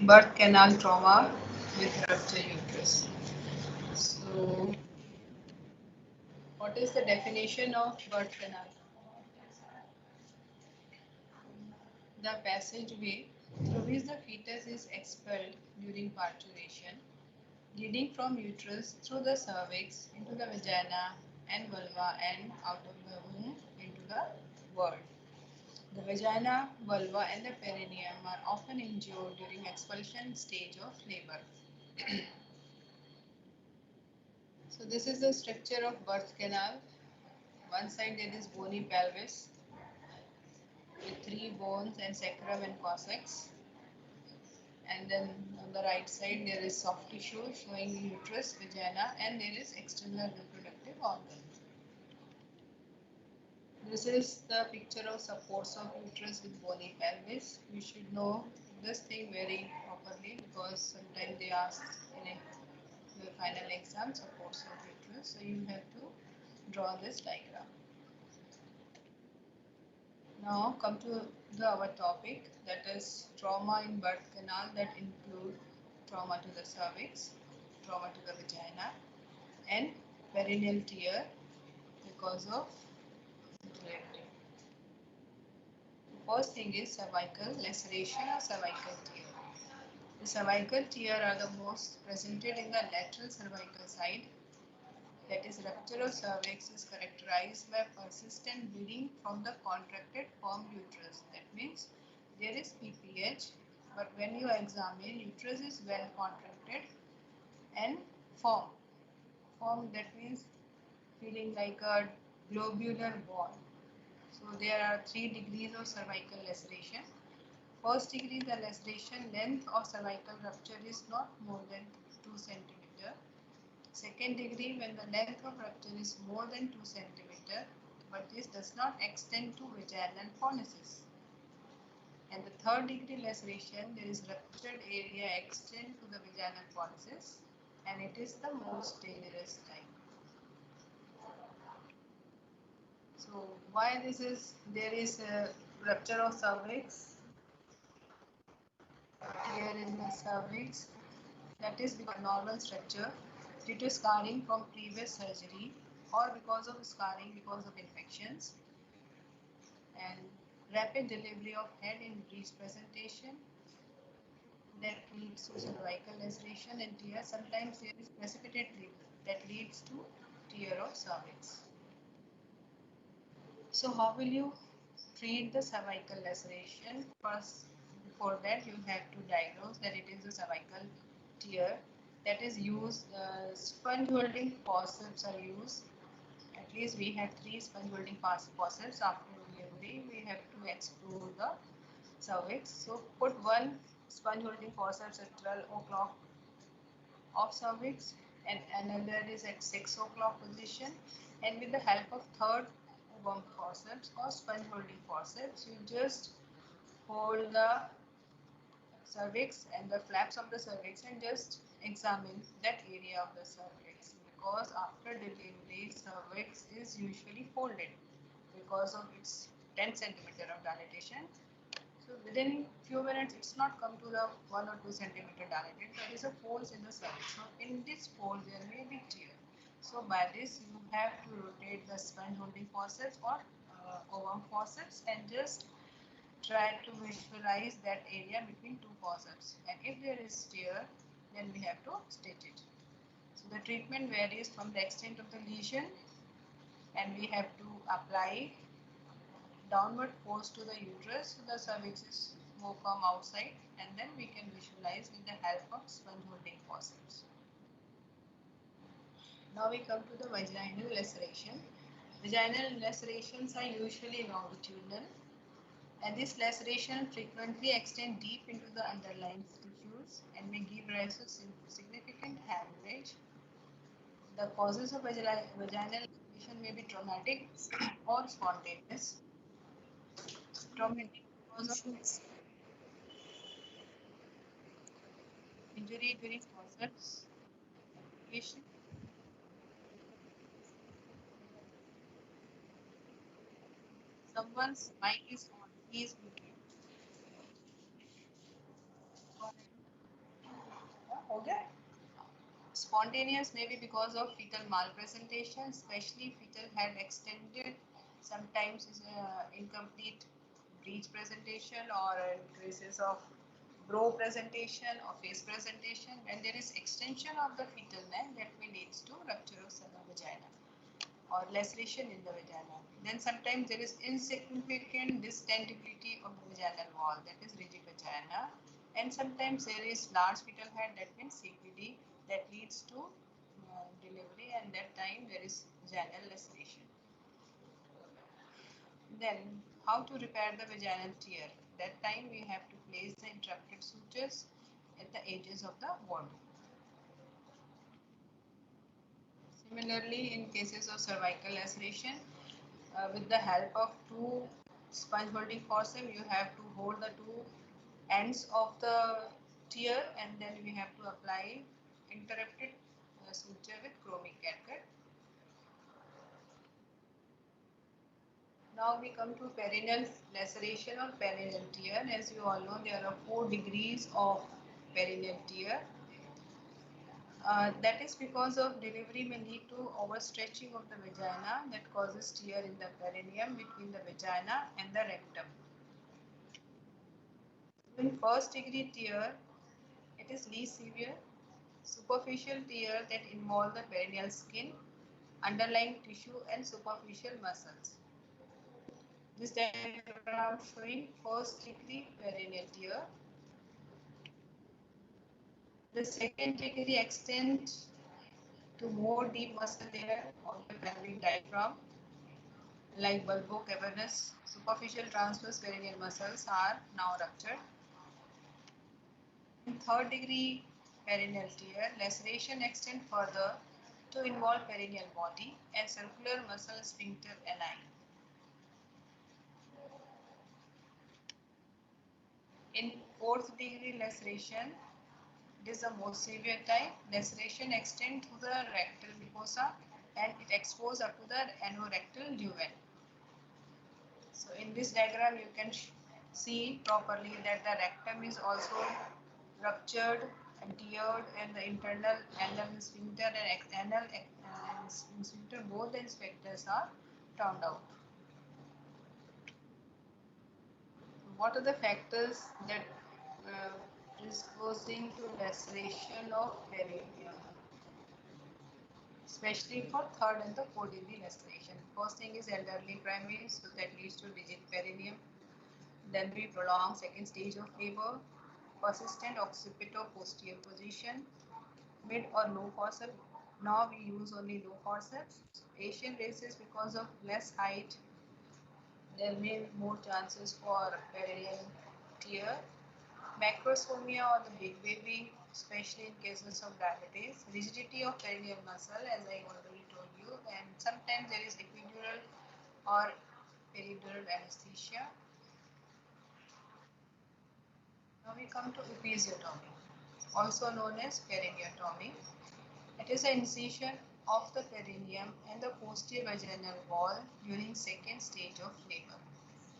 birth canal trauma with rupture uterus. So, what is the definition of birth canal? The passageway through which the fetus is expelled during parturition, leading from uterus through the cervix into the vagina and vulva and out of the womb into the world. The vagina, vulva, and the perineum are often injured during expulsion stage of labor. So this is the structure of birth canal. One side there is bony pelvis with three bones and sacrum and coccyx. And then on the right side there is soft tissue showing uterus, vagina, and there is external reproductive organ. This is the picture of supports of uterus with bony pelvis. You should know this thing very properly because sometimes they ask in the final exam supports of uterus. So you have to draw this diagram. Now come to our topic, that is trauma in birth canal, that include trauma to the cervix, trauma to the vagina, and perineal tear because of delivery. The first thing is cervical laceration or cervical tear. The cervical tear are the most presented in the lateral cervical side. That is, rupture of cervix is characterized by persistent bleeding from the contracted firm uterus. That means there is PPH, but when you examine, uterus is well contracted and firm. Firm, that means feeling like a globular ball. So there are 3 degrees of cervical laceration. First degree, the laceration length of cervical rupture is not more than 2 cm. Second degree, when the length of rupture is more than 2 cm, but this does not extend to vaginal fornices. And the third degree laceration, there is ruptured area extend to the vaginal fornices, and it is the most dangerous type. So why this is, there is a rupture of cervix, tear in the cervix, that is because normal structure due to scarring from previous surgery or because of scarring because of infections, and rapid delivery of head in breech presentation that leads to cervical laceration and tear. Sometimes there is precipitate labor that leads to tear of cervix. So how will you treat the cervical laceration? First, before that you have to diagnose that it is a cervical tear. That is used, sponge holding forceps are used. At least we have 3 sponge holding forceps. After delivery we have to explore the cervix. So put one sponge holding forceps at 12 o'clock of cervix and another is at 6 o'clock position, and with the help of third bump forceps or sponge holding forceps you just hold the cervix and the flaps of the cervix and just examine that area of the cervix, because after delivery cervix is usually folded because of its 10 centimeter of dilatation. So within few minutes it's not come to the 1 or 2 centimeter dilated, there is a folds in the cervix. So in this fold there may be tear. So by this you have to rotate the sponge holding forceps or ovum forceps and just try to visualize that area between 2 forceps, and if there is tear then we have to stitch it. So the treatment varies from the extent of the lesion, and we have to apply downward force to the uterus so the cervix is more firm outside, and then we can visualize with the help of sponge holding forceps. Now we come to the vaginal laceration. Vaginal lacerations are usually longitudinal, and this laceration frequently extend deep into the underlying tissues and may give rise to significant hemorrhage. The causes of vaginal laceration may be traumatic or spontaneous. Traumatic because of injury during forceps application. Someone's mic is on. Please mute it. Okay. Spontaneous may be because of fetal malpresentation, especially fetal head extended, sometimes is incomplete breech presentation, or in cases of brow presentation or face presentation, and there is extension of the fetal neck that may lead to rupture of the vagina or laceration in the vagina. Then sometimes there is insignificant distendability of the vaginal wall, that is rigid vagina, and sometimes there is large fetal head, that means CPD, that leads to delivery, and that time there is vaginal laceration. Then how to repair the vaginal tear? That time we have to place the interrupted sutures at the edges of the wound. Similarly, in cases of cervical laceration, with the help of two sponge holding forceps, you have to hold the two ends of the tear, and then we have to apply interrupted suture with chromic catgut. Now we come to perineal laceration or perineal tear. As you all know, there are 4 degrees of perineal tear. That is because of delivery may lead to overstretching of the vagina that causes tear in the perineum between the vagina and the rectum. In first degree tear, it is least severe. Superficial tear that involve the perineal skin, underlying tissue and superficial muscles. This diagram showing first degree perineal tear. The second degree extends to more deep muscle layer of the pelvic diaphragm, like bulbocavernous. Superficial transverse perineal muscles are now ruptured. In third degree perineal tear, laceration extends further to involve perineal body and circular muscle sphincter ani. In fourth degree laceration, it is the most severe type. Laceration extends to the rectal mucosa and it exposes up to the anorectal lumen. So in this diagram you can see properly that the rectum is also ruptured and teared, and the internal anal sphincter and external sphincter, both the sphincters are turned out. What are the factors that is causing to laceration of perineum, especially for third and the fourth degree laceration? First thing is elderly primary, so that leads to rigid perineum. Then we prolong second stage of labor, persistent occipito-posterior position, mid or low forceps. Now we use only low forceps. Asian races, because of less height, there may be more chances for perineal tear. Macrosomia or the big baby, especially in cases of diabetes. Rigidity of perineal muscle, as I already told you, and sometimes there is epidural or peridural anesthesia. Now we come to episiotomy, also known as perineotomy. It is an incision of the perineum and the posterior vaginal wall during second stage of labor.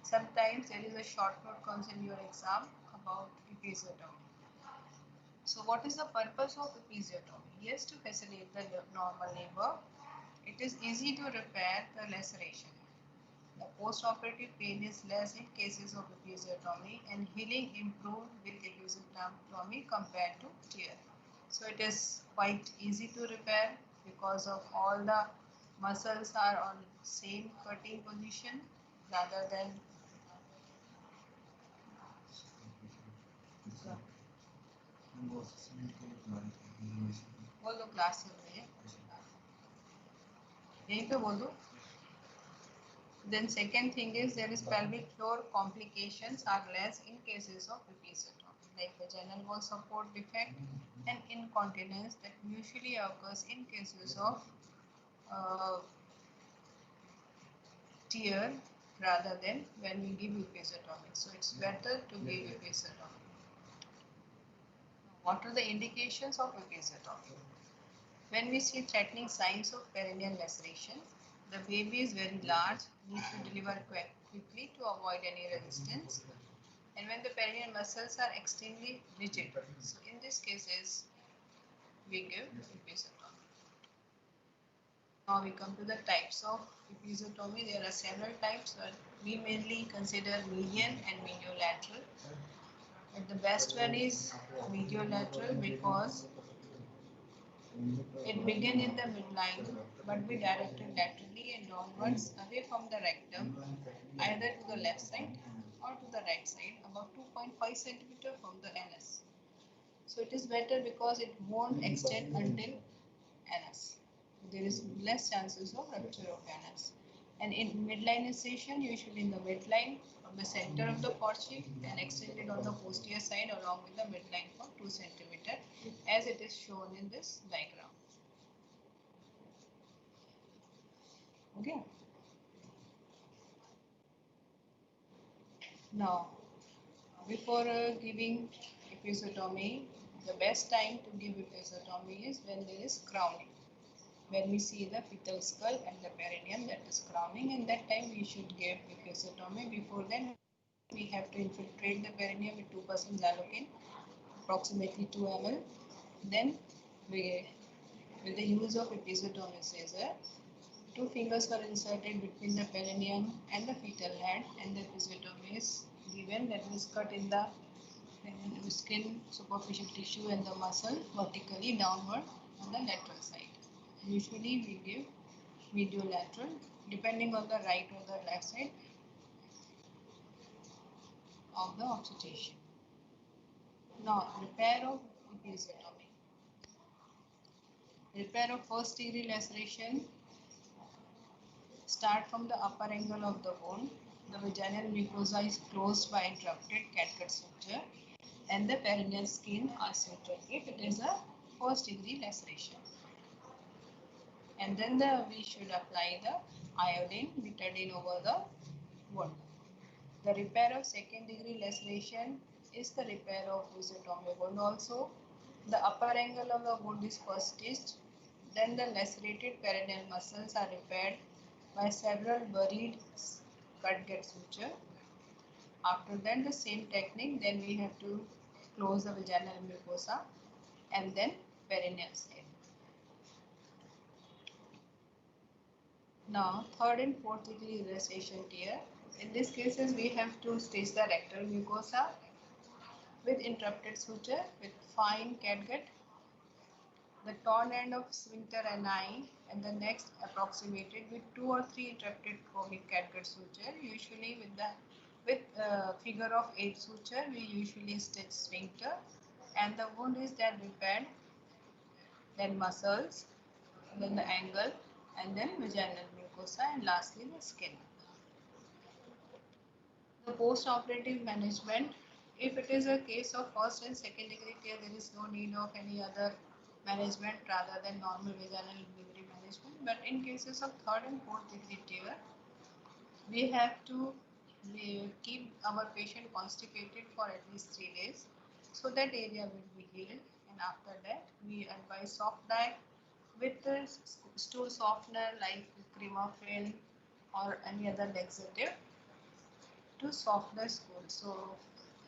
Sometimes there is a short note comes in your exam about episiotomy. So what is the purpose of episiotomy? Yes, to facilitate the normal labor. It is easy to repair the laceration. The post-operative pain is less in cases of episiotomy, and healing improved with episiotomy compared to tear. So it is quite easy to repair because of all the muscles are on same cutting position rather than बोल दो class चल रही है यहीं पे बोल दो. Then second thing is there is pelvic floor complications are less in cases of episiotomy, like vaginal wall support defect and incontinence that usually occurs in cases of tear rather than when we give episiotomy. So it's better to give episiotomy. What are the indications of episiotomy? When we see threatening signs of perineal laceration, the baby is very large, needs to deliver quickly to avoid any resistance, and when the perineal muscles are extremely rigid. So in these cases, we give episiotomy. Now we come to the types of episiotomy. There are several types, but we mainly consider median and mediolateral. But the best one is mediolateral because it begins in the midline but be directed laterally and downwards away from the rectum, either to the left side or to the right side, about 2.5 centimeter from the anus. So it is better because it won't extend until anus. There is less chances of rupture of anus. And in midline incision, usually in the midline from the center of the porchik and extended on the posterior side along with the midline for 2 centimeter, as it is shown in this diagram. Okay. Now, before giving episiotomy, the best time to give episiotomy is when there is crowning. When we see the fetal skull and the perineum that is crowning, and that time we should give episiotomy. Before then, we have to infiltrate the perineum with 2% xalocaine, approximately 2 ml. Then, with the use of episiotomy scissor, 2 fingers were inserted between the perineum and the fetal head, and the episiotomy is given, that is cut in the skin, superficial tissue and the muscle vertically downward on the lateral side. Usually we give mediolateral depending on the right or the left side of the obstetrician. Now, repair of episiotomy. Repair of first degree laceration start from the upper angle of the bone. The vaginal mucosa is closed by interrupted catgut suture and the perineal skin are sutured if it is a first degree laceration. And then we should apply the iodine, betadine over the wound. The repair of second degree laceration is the repair of episiotomy wound also. The upper angle of the wound is first stitched, then the lacerated perineal muscles are repaired by several buried catgut suture. After that, the same technique, then we have to close the vaginal mucosa and then perineal skin. Now, third and fourth degree laceration tear. In these cases, we have to stitch the rectal mucosa with interrupted suture with fine catgut. The torn end of sphincter ani and the next approximated with 2 or 3 interrupted chromic catgut suture. Usually with figure of 8 suture, we usually stitch sphincter, and the wound is then repaired, then muscles, then the angle, and then vaginal mucosa, and lastly the skin. The post-operative management, if it is a case of first and second degree tear, there is no need of any other management rather than normal vaginal delivery management. But in cases of third and fourth degree tear, we have to keep our patient constipated for at least 3 days, so that area will be healed. And after that, we advise soft diet with the stool softener like Crimafin or any other laxative to soften the stool. So,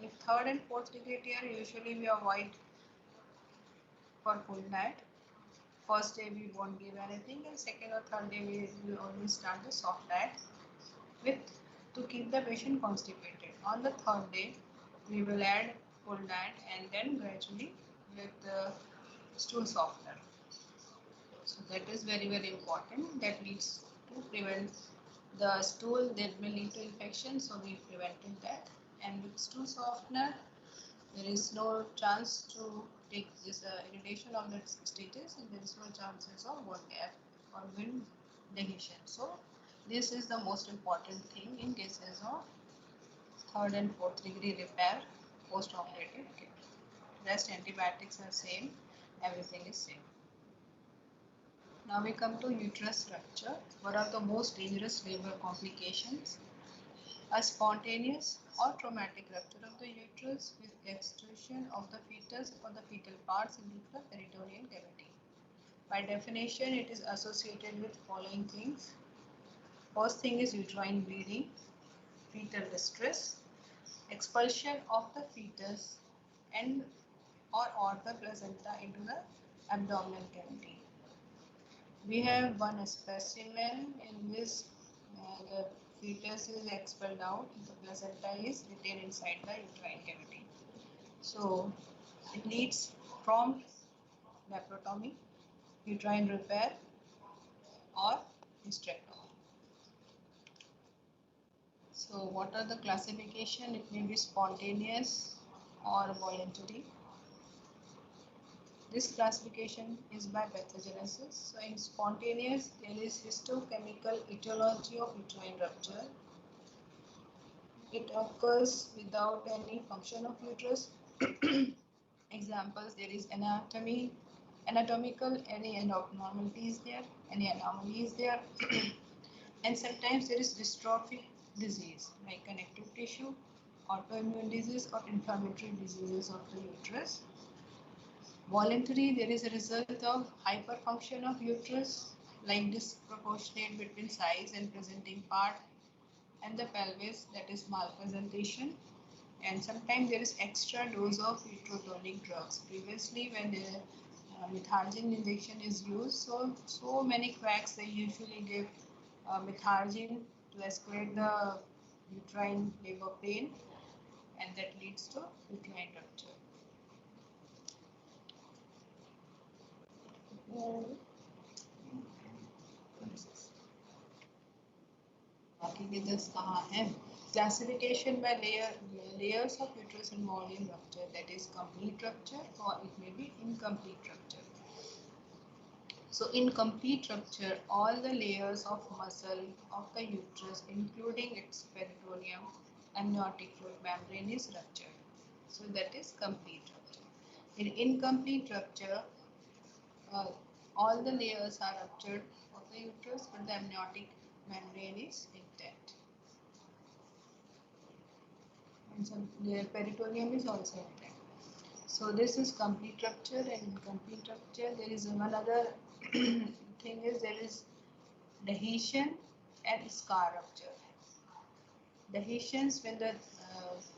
if third and fourth degree tear, usually we avoid for full diet. First day we won't give anything, and second or third day we only start the soft diet with to keep the patient constipated. On the third day, we will add full diet and then gradually with the stool softener. So that is very important. That leads to prevent the stool that may lead to infection. So we prevented that. And with stool softener, there is no chance to take this irritation of the stitches, and there is no chances of wound gap or wound adhesion. So this is the most important thing in cases of third and fourth degree repair post-operative care. Rest antibiotics are same, everything is same. Now we come to uterus rupture. One of the most dangerous labor complications, a spontaneous or traumatic rupture of the uterus with extrusion of the fetus or the fetal parts into the peritoneal cavity. By definition, it is associated with following things. First thing is uterine bleeding, fetal distress, expulsion of the fetus and or the placenta into the abdominal cavity. We have one specimen in which the fetus is expelled out, the placenta is retained inside the uterine cavity. So it needs prompt laparotomy, uterine repair, or hysterectomy. So what are the classification? It may be spontaneous or voluntary. This classification is by pathogenesis. So in spontaneous, there is histochemical etiology of uterine rupture. It occurs without any function of uterus. Examples, there is anatomical, any abnormality is there, any anomaly is there. And sometimes there is dystrophic disease like connective tissue, autoimmune disease, or inflammatory diseases of the uterus. Voluntary, there is a result of hyperfunction of uterus, like disproportionate between size and presenting part, and the pelvis, that is malpresentation. And sometimes there is extra dose of uterotonic drugs. Previously, when the methargine injection is used, so many quacks they usually give methargine to escalate the uterine labor pain, and that leads to uterine rupture. बाकी के 10 कहाँ हैं? Classification by layers of uterus involved in rupture, that is complete rupture or it may be incomplete rupture. So in complete rupture, all the layers of muscle of the uterus, including its peritoneum, amniotic fluid membrane is ruptured. So that is complete rupture. In incomplete rupture, all the layers are ruptured of the uterus, but the amniotic membrane is intact. And some the peritoneum is also intact. So this is complete rupture, and in complete rupture there is one other thing is there is dehiscence and scar rupture. Dehiscence when the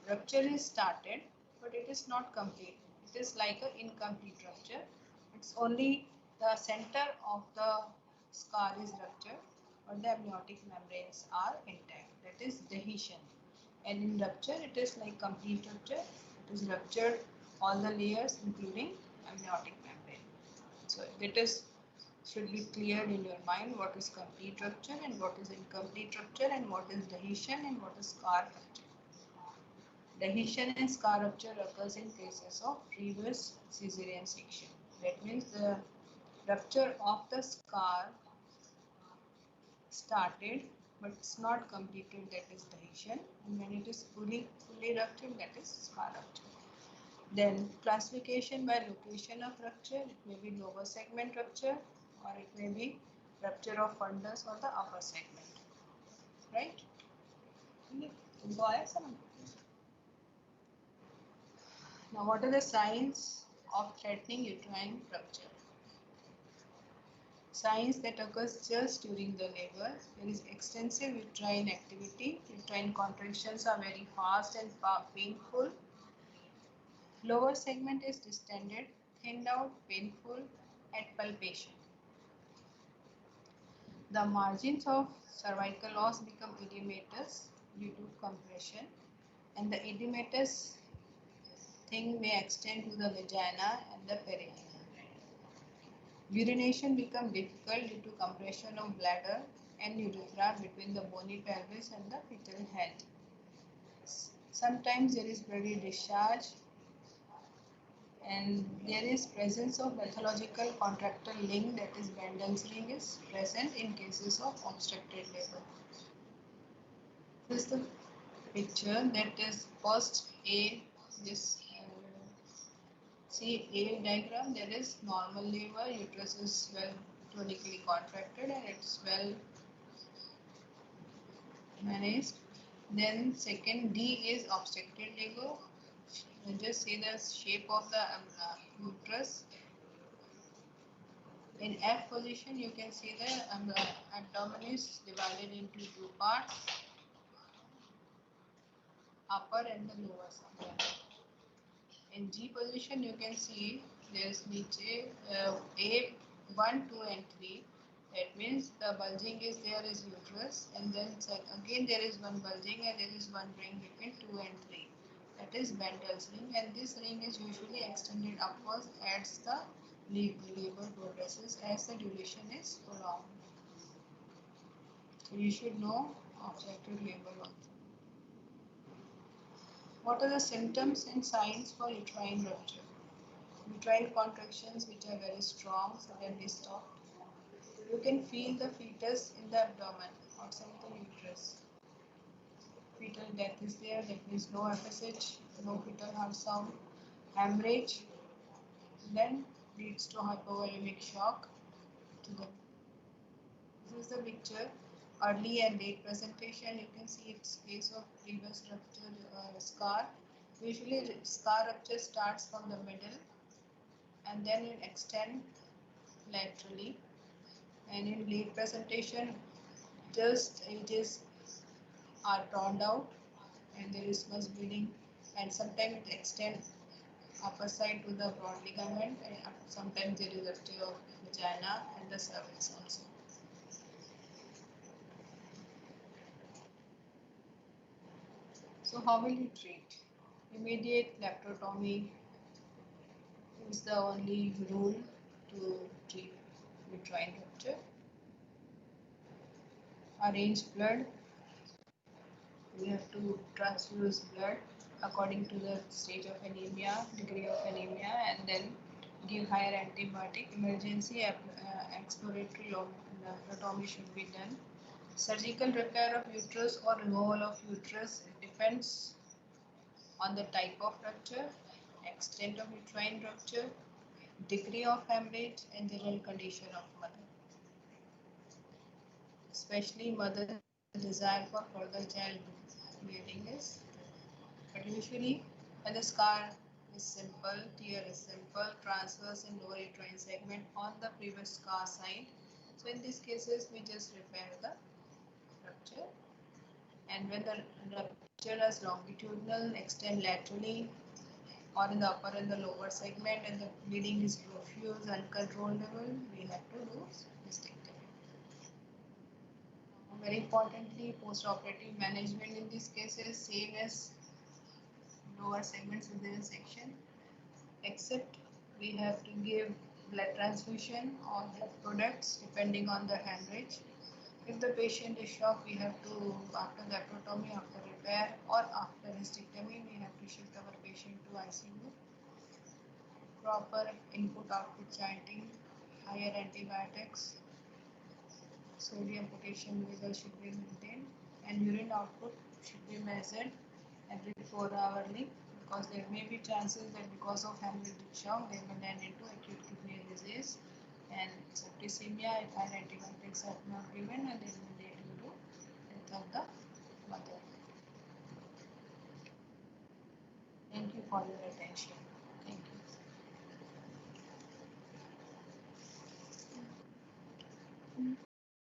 rupture is started, but it is not complete. It is like an incomplete rupture. It's only the center of the scar is ruptured, but the amniotic membranes are intact. That is dehiscence. And in rupture, it is like complete rupture. It is ruptured all the layers, including amniotic membrane. So it is should be cleared in your mind what is complete rupture and what is incomplete rupture and what is dehiscence and what is scar rupture. Dehiscence and scar rupture occurs in cases of previous caesarean section. That means the rupture of the scar started but it's not completed, that is dehiscence, and when it is fully ruptured, that is scar rupture. Then classification by location of rupture, it may be lower segment rupture or it may be rupture of fundus or the upper segment, right? Now what are the signs of threatening uterine rupture? Signs that occurs just during the labor. There is extensive uterine activity. Uterine contractions are very fast and painful. Lower segment is distended, thinned out, painful at palpation. The margins of cervical os become edematous due to compression, and the edematous thing may extend to the vagina and the perineum. Urination becomes difficult due to compression of bladder and urethra between the bony pelvis and the fetal head. Sometimes there is bloody discharge, and there is presence of pathological contractile ring, that is Bendel's ring is present in cases of obstructed labor. This is the picture, that is first A, this see A diagram, there is normal labor, uterus is well tonically contracted and it's well managed. Then second D is obstructed labor. Just see the shape of the uterus. In F position, you can see the abdomen is divided into two parts, upper and the lower side. In G position, you can see there is niche A 1, 2 and 3. That means the bulging is there is uterus, and then again there is one bulging and there is one ring between 2 and 3. That is Bendel's ring, and this ring is usually extended upwards as the labor progresses, as the duration is prolonged. So you should know obstructive labor also. What are the symptoms and signs for uterine rupture? Uterine contractions which are very strong suddenly stop. You can feel the fetus in the abdomen outside the uterus. Fetal death is there, that means no FSH, no fetal heart sound, hemorrhage, then leads to hypovolemic shock to the. This is the picture. Early and late presentation, you can see its case of previous rupture scar. Usually scar rupture starts from the middle and then it extends laterally, and in late presentation just edges are torn out and there is much bleeding, and sometimes it extends upper side to the broad ligament, and sometimes there is rupture of vagina and the cervix also. So how will you treat? Immediate laparotomy is the only rule to treat uterine rupture. Arrange blood. We have to transfuse blood according to the stage of anemia, degree of anemia, and then give higher antibiotic. Emergency exploratory laparotomy should be done. Surgical repair of uterus or removal of uterus depends on the type of rupture, extent of uterine rupture, degree of hemorrhage, and general condition of mother. Especially mother's desire for further childbearing is. But usually, when the scar is simple, tear is simple, transverse in lower uterine segment on the previous scar side. So in these cases, we just repair the rupture. And when the rupture is longitudinal, extend laterally, or in the upper and the lower segment, and the bleeding is profuse, uncontrollable, we have to do mastectomy. Very importantly, post-operative management in these cases, same as lower segments within a section, except we have to give blood transfusion or blood products depending on the hemorrhage. If the patient is shocked, we have to, after the laparotomy, after repair, or after hysterectomy, we have to shift our patient to ICU. Proper input-output chanting, higher antibiotics, sodium potassium levels should be maintained, and urine output should be measured every 4 hourly, because there may be chances that because of hemorrhagic shock they may land into acute kidney disease and septicemia if higher antibiotics are not given, and they may lead into death of the mother. Thank you for your attention. Thank you.